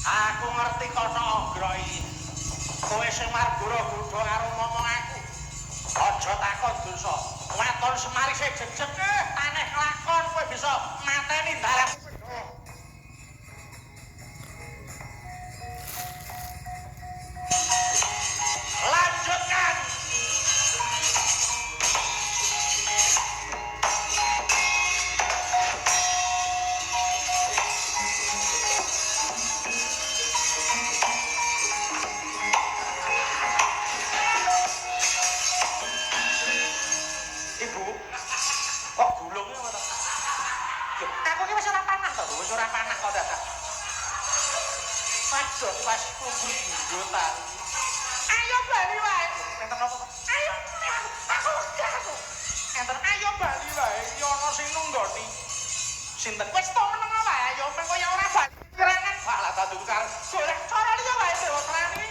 Aku ngerti kono Agra iki. Kowe sing margura gudha karo momong aku. Aja takon dosa. Weton Semari sing jejeg taneh lakon kowe bisa mateni dalam. Lanjutkan. Ibu, kok gulungnya apa? Aku ini masih ora panah to, wis ora panah kok dadak. Waduh, wis kubur gundutan. Ayo bali wae. Enten apa? Ayo aku. Enten ayo bali wae. Iki ana sing nunggoni. Sinten? Wis to meneng wae. Ayo mengko ya ora bali. Kirangan. Walah tak tukar. Golek cara liya wae Dewa Trani.